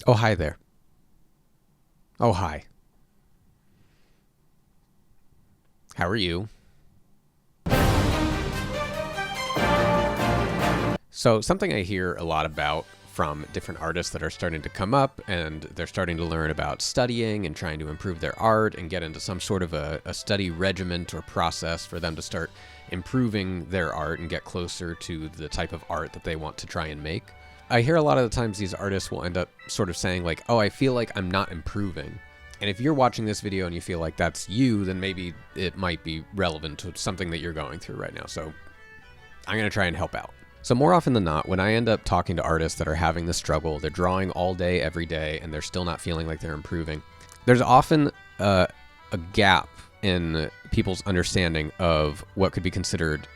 Oh, hi there. Oh, hi. How are you? So, something I hear a lot about from different artists that are starting to come up and they're starting to learn about studying and trying to improve their art and get into some sort of a study regiment or process for them to start improving their art and get closer to the type of art that they want to try and make. I hear a lot of the times these artists will end up sort of saying like, oh, I feel like I'm not improving. And if you're watching this video and you feel like that's you, then maybe it might be relevant to something that you're going through right now. So I'm going to try and help out. So more often than not, when I end up talking to artists that are having this struggle, they're drawing all day, every day, and they're still not feeling like they're improving, there's often a gap in people's understanding of what could be considered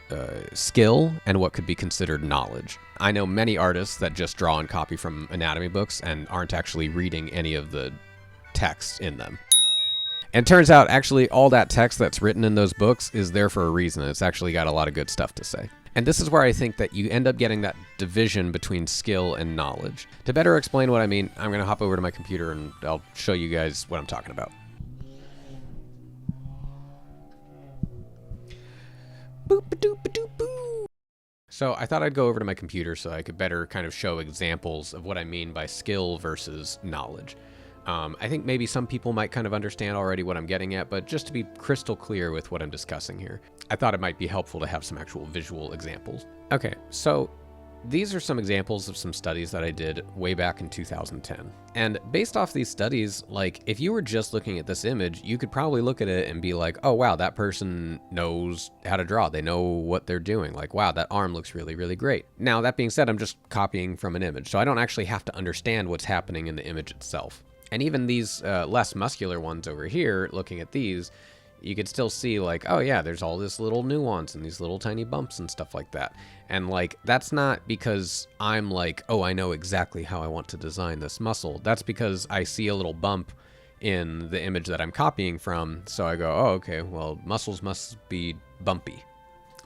skill and what could be considered knowledge. I know many artists that just draw and copy from anatomy books and aren't actually reading any of the text in them. And it turns out actually all that text that's written in those books is there for a reason. It's actually got a lot of good stuff to say. And this is where I think that you end up getting that division between skill and knowledge. To better explain what I mean, I'm going to hop over to my computer and I'll show you guys what I'm talking about. Boop-a-doop-a-doop-boo. So I thought I'd go over to my computer so I could better kind of show examples of what I mean by skill versus knowledge. I think maybe some people might kind of understand already what I'm getting at, but just to be crystal clear with what I'm discussing here, I thought it might be helpful to have some actual visual examples. Okay, so these are some examples of some studies that I did way back in 2010. And based off these studies, like if you were just looking at this image, you could probably look at it and be like, oh wow, that person knows how to draw. They know what they're doing. Like, wow, that arm looks really, really great. Now, that being said, I'm just copying from an image, so I don't actually have to understand what's happening in the image itself. And even these less muscular ones over here, looking at these, you could still see like, oh yeah, there's all this little nuance and these little tiny bumps and stuff like that. And like, that's not because I'm like, oh, I know exactly how I want to design this muscle. That's because I see a little bump in the image that I'm copying from. So I go, oh, okay, well, muscles must be bumpy.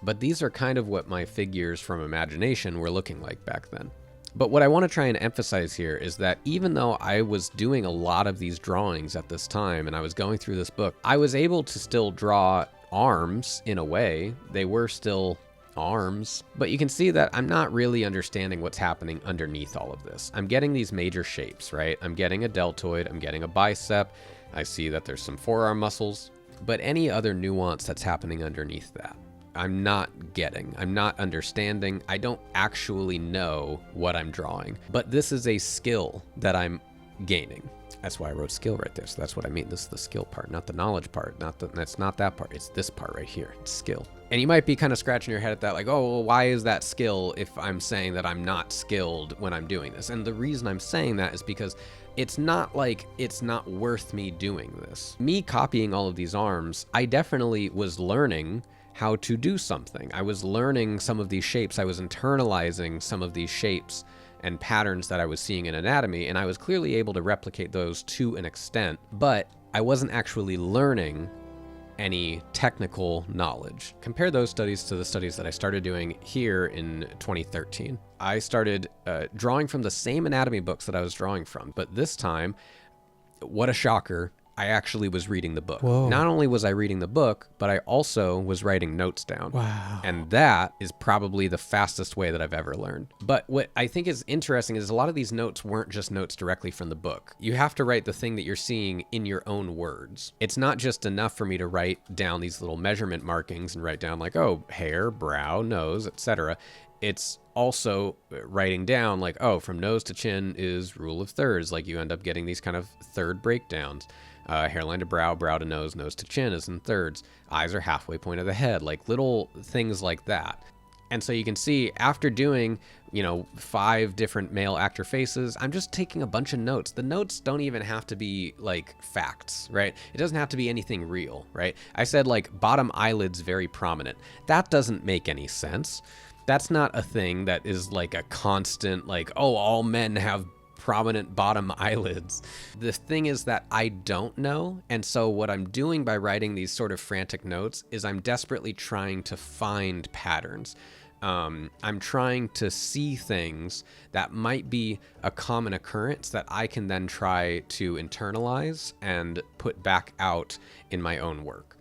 But these are kind of what my figures from imagination were looking like back then. But what I want to try and emphasize here is that even though I was doing a lot of these drawings at this time and I was going through this book, I was able to still draw arms in a way. They were still arms, but you can see that I'm not really understanding what's happening underneath all of this. I'm getting these major shapes, right? I'm getting a deltoid, I'm getting a bicep. I see that there's some forearm muscles, but any other nuance that's happening underneath that, I'm not getting, I'm not understanding. I don't actually know what I'm drawing, but this is a skill that I'm gaining. That's why I wrote skill right there. So that's what I mean. This is the skill part, not the knowledge part. That's not that part. It's this part right here. It's skill. And you might be kind of scratching your head at that, like, oh, well, why is that skill if I'm saying that I'm not skilled when I'm doing this? And the reason I'm saying that is because it's not like it's not worth me doing this. Me copying all of these arms, I definitely was learning how to do something. I was learning some of these shapes. I was internalizing some of these shapes and patterns that I was seeing in anatomy, and I was clearly able to replicate those to an extent, but I wasn't actually learning any technical knowledge. Compare those studies to the studies that I started doing here in 2013. I started drawing from the same anatomy books that I was drawing from, but this time, what a shocker, I actually was reading the book. Whoa. Not only was I reading the book, but I also was writing notes down. Wow. And that is probably the fastest way that I've ever learned. But what I think is interesting is a lot of these notes weren't just notes directly from the book. You have to write the thing that you're seeing in your own words. It's not just enough for me to write down these little measurement markings and write down like, oh, hair, brow, nose, etc. It's also writing down like, oh, from nose to chin is rule of thirds. Like you end up getting these kind of third breakdowns. Hairline to brow, brow to nose, nose to chin is in thirds. Eyes are halfway point of the head, like little things like that. And so you can see after doing, 5 different male actor faces, I'm just taking a bunch of notes. The notes don't even have to be like facts, right? It doesn't have to be anything real, right? I said like bottom eyelids very prominent. That doesn't make any sense. That's not a thing that is like a constant, like, oh, all men have prominent bottom eyelids. The thing is that I don't know. And so what I'm doing by writing these sort of frantic notes is I'm desperately trying to find patterns. I'm trying to see things that might be a common occurrence that I can then try to internalize and put back out in my own work.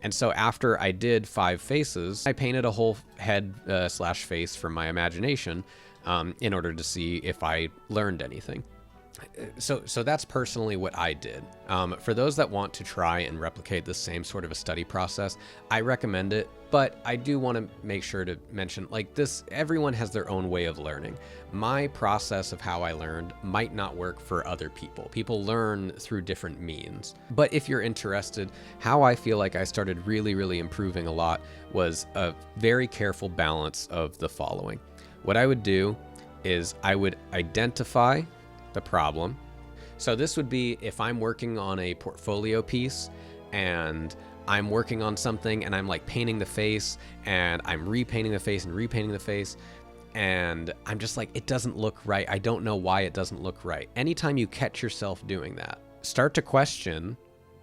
And so after I did 5 faces, I painted a whole head slash face from my imagination in order to see if I learned anything. So that's personally what I did. For those that want to try and replicate the same sort of a study process, I recommend it, but I do want to make sure to mention, like this, everyone has their own way of learning. My process of how I learned might not work for other people. People learn through different means. But if you're interested, how I feel like I started really improving a lot was a very careful balance of the following. What I would do is I would identify the problem. So this would be if I'm working on a portfolio piece and I'm working on something and I'm like painting the face and I'm repainting the face and repainting the face and I'm just like, it doesn't look right. I don't know why it doesn't look right. Anytime you catch yourself doing that, start to question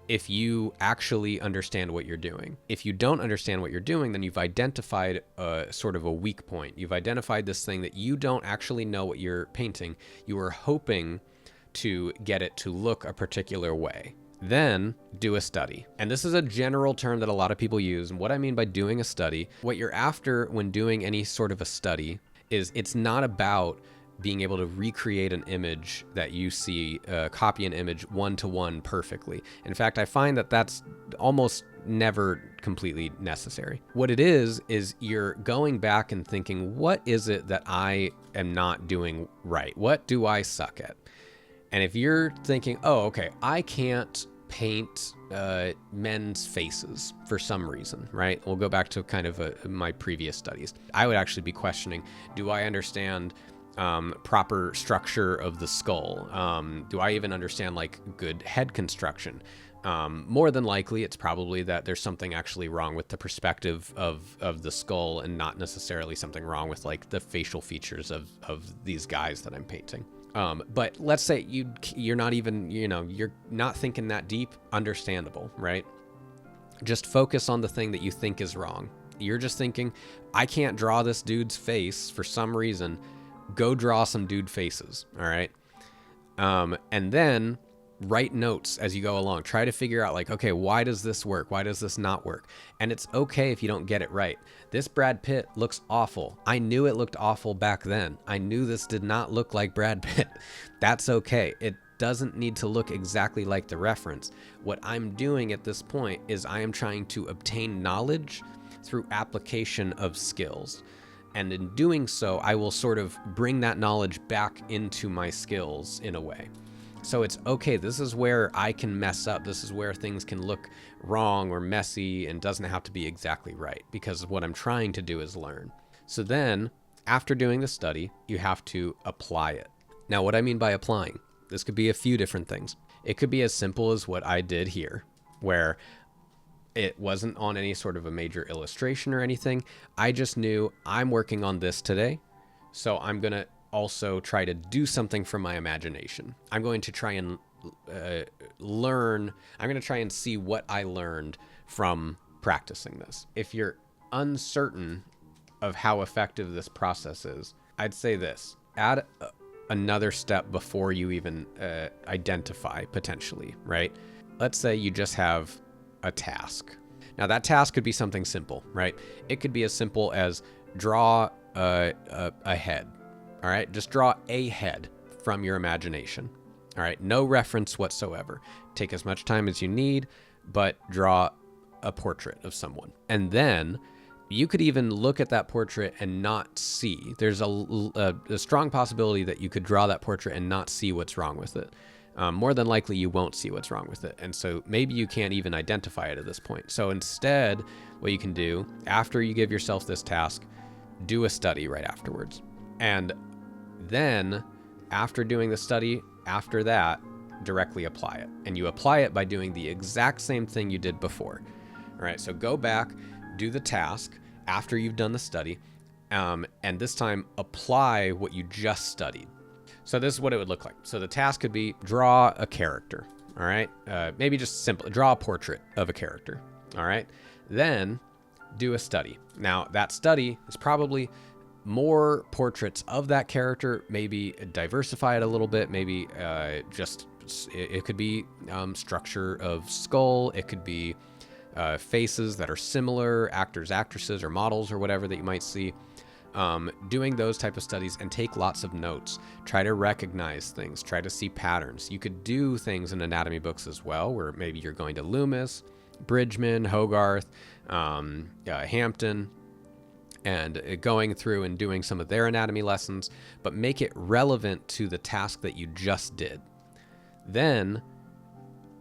if you actually understand what you're doing. If you don't understand what you're doing, then you've identified a sort of a weak point. You've identified this thing that you don't actually know what you're painting. You are hoping to get it to look a particular way. Then do a study. And this is a general term that a lot of people use. And what I mean by doing a study, what you're after when doing any sort of a study is it's not about being able to recreate an image that you see, copy an image one-to-one perfectly. In fact, I find that that's almost never completely necessary. What it is you're going back and thinking, what is it that I am not doing right? What do I suck at? And if you're thinking, oh, okay, I can't paint men's faces for some reason, right? We'll go back to kind of my previous studies. I would actually be questioning, do I understand proper structure of the skull? Do I even understand like good head construction? More than likely, it's probably that there's something actually wrong with the perspective of the skull and not necessarily something wrong with like the facial features of these guys that I'm painting. But let's say you're not even, you're not thinking that deep, understandable, right? Just focus on the thing that you think is wrong. You're just thinking, I can't draw this dude's face for some reason. Go draw some dude faces, all right? And then write notes as you go along. Try to figure out like, okay, why does this work? Why does this not work? And it's okay if you don't get it right. This Brad Pitt looks awful. I knew it looked awful back then. I knew this did not look like Brad Pitt. That's okay. It doesn't need to look exactly like the reference. What I'm doing at this point is I am trying to obtain knowledge through application of skills. And in doing so, I will sort of bring that knowledge back into my skills in a way. So it's okay, this is where I can mess up. This is where things can look wrong or messy and doesn't have to be exactly right, because what I'm trying to do is learn. So then, after doing the study, you have to apply it. Now, what I mean by applying, this could be a few different things. It could be as simple as what I did here, where it wasn't on any sort of a major illustration or anything. I just knew I'm working on this today, so I'm going to also try to do something from my imagination. I'm going to try and learn. I'm going to try and see what I learned from practicing this. If you're uncertain of how effective this process is, I'd say this. Add another step before you even identify potentially, right? Let's say you just have a task. Now that task could be something simple, right? It could be as simple as draw a head. All right, just draw a head from your imagination. All right, no reference whatsoever. Take as much time as you need, but draw a portrait of someone. And then you could even look at that portrait and not see. There's a strong possibility that you could draw that portrait and not see what's wrong with it. More than likely, you won't see what's wrong with it. And so maybe you can't even identify it at this point. So instead, what you can do, after you give yourself this task, do a study right afterwards. And then, after doing the study, after that, directly apply it. And you apply it by doing the exact same thing you did before. All right, so go back, do the task after you've done the study, and this time apply what you just studied. So this is what it would look like. So the task could be draw a character, all right? Maybe just simple, draw a portrait of a character, all right? Then do a study. Now, that study is probably more portraits of that character, maybe diversify it a little bit, maybe it could be structure of skull, it could be faces that are similar, actors, actresses, or models, or whatever that you might see. Doing those type of studies, and take lots of notes. Try to recognize things, try to see patterns. You could do things in anatomy books as well, where maybe you're going to Loomis, Bridgman, Hogarth, Hampton, and going through and doing some of their anatomy lessons, but make it relevant to the task that you just did. Then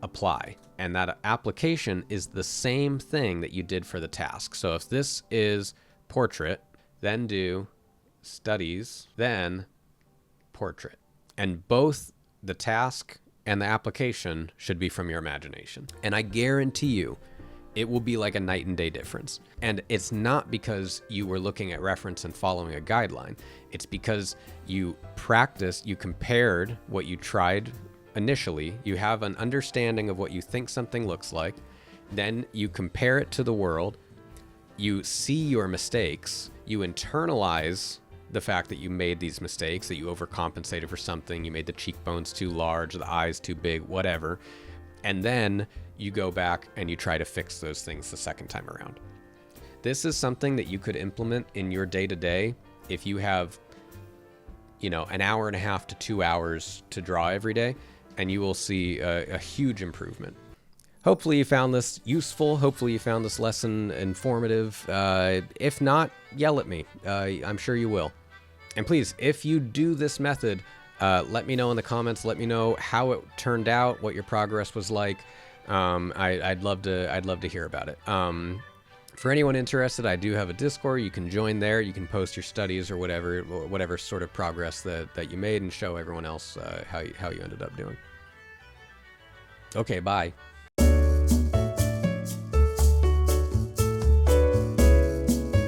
apply. And that application is the same thing that you did for the task. So if this is portrait, then do studies, then portrait. And both the task and the application should be from your imagination. And I guarantee you, it will be like a night and day difference. And it's not because you were looking at reference and following a guideline. It's because you practiced, you compared what you tried initially. You have an understanding of what you think something looks like. Then you compare it to the world. You see your mistakes. You internalize the fact that you made these mistakes, that you overcompensated for something. You made the cheekbones too large, the eyes too big, whatever. And then you go back and you try to fix those things the second time around. This is something that you could implement in your day-to-day if you have, an hour and a half to 2 hours to draw every day, and you will see a huge improvement. Hopefully you found this useful. Hopefully you found this lesson informative. If not, yell at me. I'm sure you will. And please, if you do this method, let me know in the comments. Let me know how it turned out, what your progress was like. I'd love to hear about it. For anyone interested, I do have a Discord. You can join there. You can post your studies or whatever sort of progress that you made, and show everyone else how you ended up doing. Okay, bye.